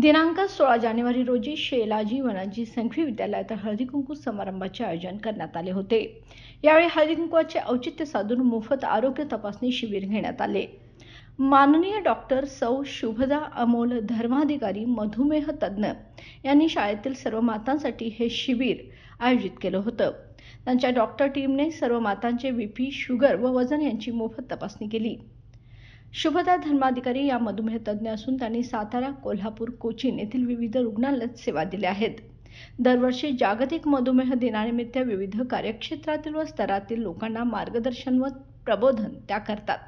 दिनांक 16 जानेवारी रोजी शेलाजी वनाजी संघवी विद्यालयात हळदी कुंकू समारंभाचे आयोजन करण्यात आले होते। यावेळी हळदी कुंकवाचे औचित्य साधून मोफत आरोग्य तपासणी शिबिर घेण्यात आले। माननीय डॉक्टर सौ शुभदा अमोल धर्माधिकारी मधुमेह तज्ञ यांनी शाळेतील सर्व मातांसाठी हे शिबिर आयोजित केलं होतं। त्यांच्या डॉक्टर टीमने सर्व मातांचे बीपी, शुगर व वजन यांची मोफत तपासणी केली। शुभदा धर्माधिकारी या मधुमेह तज्ञ असून त्यांनी सातारा, कोल्हापूर, कोचीन येथील विविध रुग्णालयात सेवा दिल्या आहेत। दरवर्षी जागतिक मधुमेह दिनानिमित्त विविध कार्यक्षेत्रातील व स्तरातील लोकांना मार्गदर्शन व प्रबोधन त्या करतात।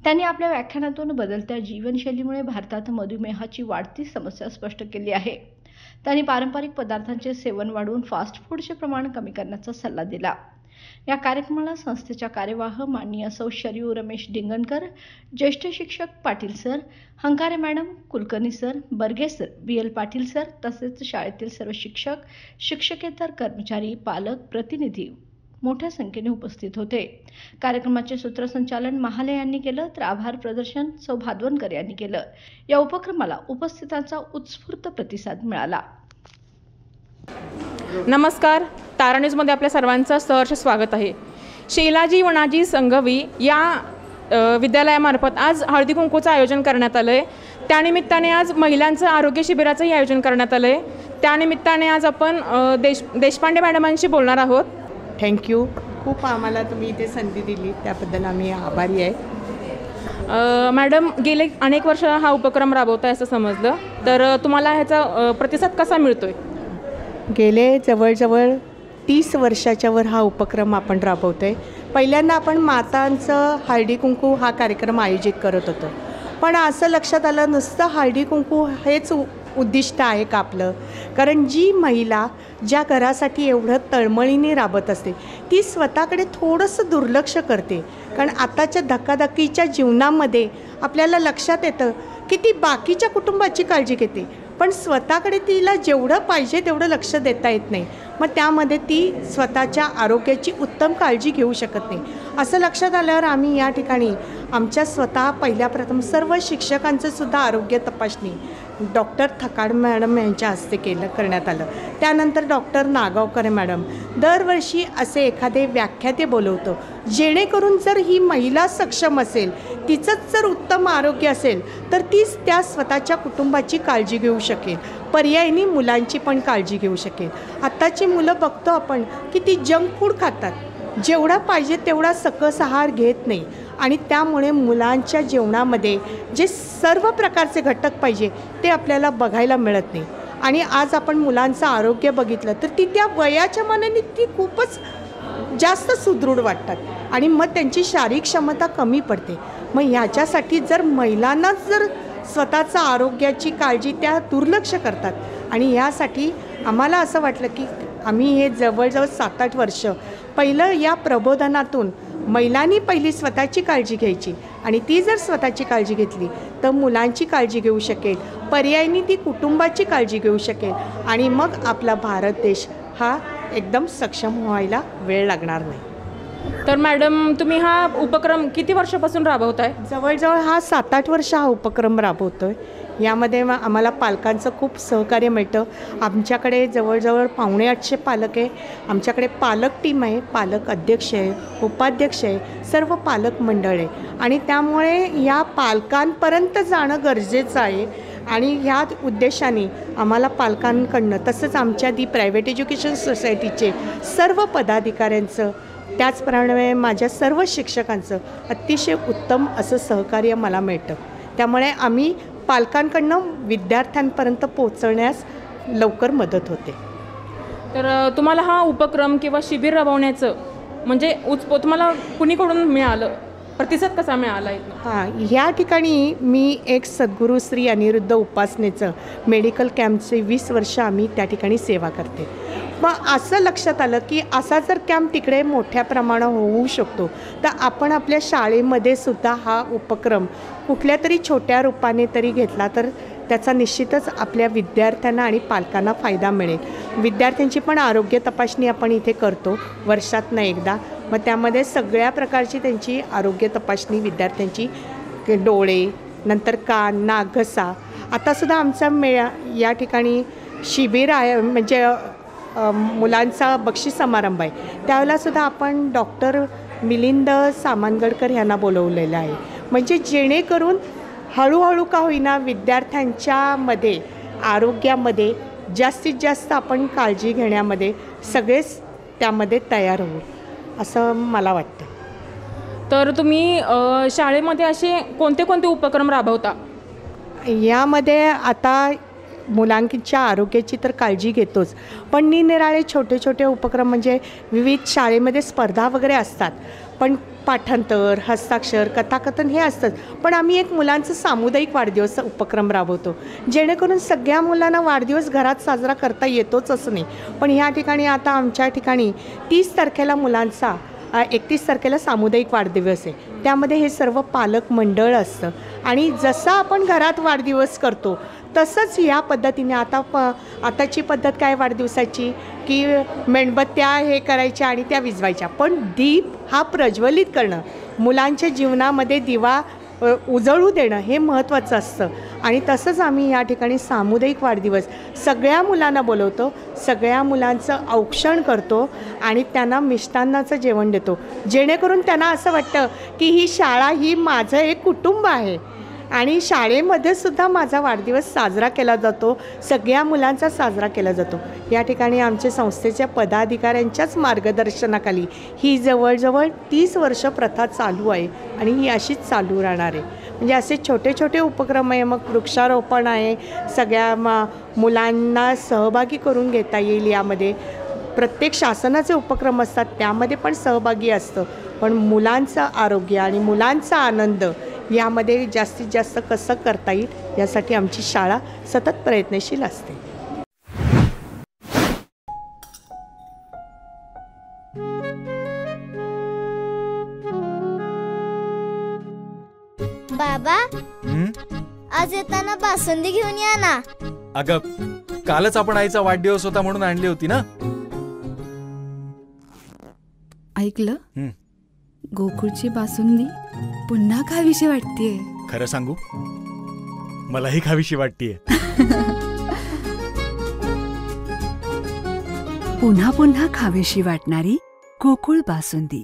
त्यांनी आपल्या व्याख्यानातून बदलत्या जीवनशैलीमुळे भारतात मधुमेहाची वाढती समस्या स्पष्ट केली आहे। त्यांनी पारंपरिक पदार्थांचे सेवन वाढवून फास्ट फूडचे प्रमाण कमी करण्याचा सल्ला दिला। या कार्यक्रमाला संस्थेच्या कार्यवाह माननीय सौ शरयू रमेश डिंगणकर, ज्येष्ठ शिक्षक Patil sir, Hankare madam, Kulkarni sir, Barge sir, BL Patil sir तसेच शाळेतील सर्व शिक्षक, शिक्षकेतर कर्मचारी, पालक, प्रतिनिधी मोठ्या संख्येने उपस्थित होते। कार्यक्रमाचे सूत्रसंचालन महाले यांनी केलं तर आभार प्रदर्शन सौ भादवनकर यांनी केलं। या उपक्रमाला उपस्थितांचा उत्स्फूर्त प्रतिसाद मिळाला। नमस्कार, तारा न्यूजमध्ये आपल्या सर्वांचं सहर्ष स्वागत आहे। शेलाजी वनाजी संघवी या विद्यालयामार्फत आज हळदी कुंकूचं आयोजन करण्यात आलं आहे। त्यानिमित्ताने आज महिलांचं आरोग्य शिबिराचंही आयोजन करण्यात आलं आहे। त्यानिमित्ताने आज आपण देशपांडे मॅडमांशी बोलणार आहोत। थँक्यू, खूप आम्हाला तुम्ही इथे संधी दिली त्याबद्दल आम्ही आभारी आहे। मॅडम, गेले अनेक वर्ष हा उपक्रम राबवताय असं समजलं, तर तुम्हाला ह्याचा प्रतिसाद कसा मिळतोय? गेले जवळजवळ 30 वर्षाच्या वर हा उपक्रम आपण राबवतो आहे। पहिल्यांदा आपण मातांचं हळदी कुंकू हा कार्यक्रम आयोजित करत होतो, पण असं लक्षात आलं नुसतं हळदी कुंकू हेच उद्दिष्ट आहे का आपलं? कारण जी महिला ज्या घरासाठी एवढं तळमळीने राबत असते ती स्वतःकडे थोडंसं दुर्लक्ष करते। कारण आताच्या धकाधकीच्या जीवनामध्ये आपल्याला लक्षात येतं की ती बाकीच्या कुटुंबाची काळजी घेते, पण स्वतःकडे तिला जेवढं पाहिजे तेवढं लक्ष देता येत नाही। मग त्यामध्ये ती स्वतःच्या आरोग्याची उत्तम काळजी घेऊ शकत नाही। असं लक्षात आल्यावर आम्ही या ठिकाणी आमच्या स्वतः पहिल्या प्रथम सर्व शिक्षकांचं सुद्धा आरोग्य तपासणी डॉक्टर थकाड मॅडम यांच्या हस्ते करण्यात आलं। त्यानंतर डॉक्टर नागावकर मॅडम दरवर्षी असे एखादे व्याख्याते बोलवतो, जेणेकरून जर ही महिला सक्षम असेल, तिचंच जर उत्तम आरोग्य असेल तर तीच त्या स्वतःच्या कुटुंबाची काळजी घेऊ शकेल, पर्यायी मुलांची पण काळजी घेऊ शकेल। आत्ताची मुलं बघतो आपण की ती जंक फूड खातात, जेवढा पाहिजे तेवढा सकस आहार घेत नाही आणि त्यामुळे मुलांच्या जेवणामध्ये जे सर्व प्रकारचे घटक पाहिजे ते आपल्याला बघायला मिळत नाही। आणि आज आपण मुलांचं आरोग्य बघितलं तर ती त्या वयाच्या मानाने ती खूपच जास्त सुदृढ वाटतात आणि मग त्यांची शारीरिक क्षमता कमी पडते। मग ह्याच्यासाठी जर महिलांनाच जर स्वतःचा आरोग्याची काळजी त्या दुर्लक्ष करतात आणि यासाठी आम्हाला असं वाटलं की आम्ही हे जवळजवळ 7-8 वर्ष पहिलं या प्रबोधनातून महिलांनी पहिली स्वतःची काळजी घ्यायची आणि ती जर स्वतःची काळजी घेतली तर मुलांची काळजी घेऊ शकेल, पर्यायी ती कुटुंबाची काळजी घेऊ शकेल आणि मग आपला भारत देश हा एकदम सक्षम व्हायला वेळ लागणार नाही। तर मॅडम, तुम्ही हा उपक्रम किती वर्षापासून राबवताय? जवळजवळ हा 7-8 वर्ष हा उपक्रम राबवतो आहे। यामध्ये आम्हाला पालकांचं खूप सहकार्य मिळतं। आमच्याकडे जवळजवळ 750 पालक आहे। आमच्याकडे पालक टीम आहे, पालक अध्यक्ष आहे, उपाध्यक्ष आहे, सर्व पालक मंडळ आहे आणि त्यामुळे या पालकांपर्यंत जाणं गरजेचं आहे आणि ह्या उद्देशाने आम्हाला पालकांकडनं तसंच आमच्या प्रायव्हेट एज्युकेशन सोसायटीचे सर्व पदाधिकाऱ्यांचं त्याचप्रमाणे माझ्या सर्व शिक्षकांचं अतिशय उत्तम असं सहकार्य मला मिळतं। त्यामुळे आम्ही पालकांकडनं विद्यार्थ्यांपर्यंत पोहोचवण्यास लवकर मदत होते। तर तुम्हाला हा उपक्रम किंवा शिबिर राबवण्याचं म्हणजे तुम्हाला कुणीकडून मिळालं, प्रतिसाद कसा मिळाला? ह्या ठिकाणी मी एक सद्गुरू श्री अनिरुद्ध उपासनेचं मेडिकल कॅम्पचे 20 वर्ष आम्ही त्या ठिकाणी सेवा करते। मग असं लक्षात आलं की असा जर कॅम्प तिकडे मोठ्या प्रमाणात होऊ शकतो तर आपण आपल्या शाळेमध्ये सुद्धा हा उपक्रम कुठल्या तरी छोट्या रूपाने तरी घेतला तर त्याचा निश्चितच आपल्या विद्यार्थ्यांना आणि पालकांना फायदा मिळेल। विद्यार्थ्यांची पण आरोग्य तपासणी आपण इथे करतो वर्षातनं एकदा। मग त्यामध्ये सगळ्या प्रकारची त्यांची आरोग्य तपासणी विद्यार्थ्यांची, डोळे, नंतर कान, नाक, घसा आतासुद्धा आमचा या ठिकाणी शिबिर आहे, म्हणजे मुलांचा बक्षीस समारंभ आहे. त्यावेळेलासुद्धा आपण डॉक्टर मिलिंद सामानगडकर यांना बोलवलेलं आहे, म्हणजे जेणेकरून हळूहळू का होईना विद्यार्थ्यांच्यामध्ये आरोग्यामध्ये जास्तीत जास्त आपण काळजी घेण्यामध्ये सगळेच त्यामध्ये तयार होऊ असं मला वाटतं. तर तुम्ही शाळेमध्ये असे कोणते कोणते उपक्रम राबवता? यामध्ये आता मुलांच्या आरोग्याची तर काळजी घेतोच, पण निरनिराळे छोटे छोटे उपक्रम म्हणजे विविध शाळेमध्ये स्पर्धा वगैरे असतात, पण पाठांतर, हस्ताक्षर, कथाकथन हे असतं. पण आम्ही एक मुलांचं सामुदायिक वाढदिवस उपक्रम राबवतो, जेणेकरून सगळ्या मुलांना वाढदिवस घरात साजरा करता येतोच असं नाही. पण ह्या ठिकाणी आता आमच्या ठिकाणी 30 तारखेला मुलांचा 31 तारखेला सामुदायिक वाढदिवस आहे. त्यामध्ये हे सर्व पालक मंडळ असतं आणि जसं आपण घरात वाढदिवस करतो तसंच या पद्धतीने आताची पद्धत काय वाढदिवसाची की मेणबत्त्या हे करायच्या आणि त्या विझवायच्या, पण दीप हा प्रज्वलित करणं, मुलांच्या जीवनामध्ये दिवा उजळू देणं हे महत्त्वाचं असतं. आणि तसंच आम्ही या ठिकाणी सामुदायिक वाढदिवस सगळ्या मुलांना बोलवतो, सगळ्या मुलांचं औक्षण करतो आणि त्यांना मिष्टान्नाचं जेवण देतो, जेणेकरून त्यांना असं वाटतं की ही शाळा ही माझं एक कुटुंब आहे आणि शाळेमध्ये सुद्धा माझा वाढदिवस साजरा केला जातो, सगळ्या मुलांचा साजरा केला जातो. या ठिकाणी आमच्या संस्थेच्या पदाधिकाऱ्यांच्याच मार्गदर्शनाखाली ही जवळजवळ 30 वर्ष प्रथा चालू आहे आणि ही अशीच चालू राहणार आहे. म्हणजे असे छोटे छोटे उपक्रम आहे, मग वृक्षारोपण आहे, सगळ्या मुलांना सहभागी करून घेता येईल. यामध्ये प्रत्येक शासनाचे उपक्रम असतात त्यामध्ये पण सहभागी असतं, पण मुलांचं आरोग्य आणि मुलांचा आनंद यामध्ये जास्तीत जास्त कसं करता येईल यासाठी आमची शाळा सतत प्रयत्नशील असते. बाबा, आज येताना बासुंदी घेऊन या ना. अगं, कालच आपण आईचा वाढदिवस होता म्हणून आणली होती ना. ऐकलं, गोकुळची बासुंदी पुन्हा खावीशी वाटतेय. खरं सांगू, मलाही खावीशी वाटतेय. पुन्हा पुन्हा खावीशी वाटणारी गोकुळ बासुंदी.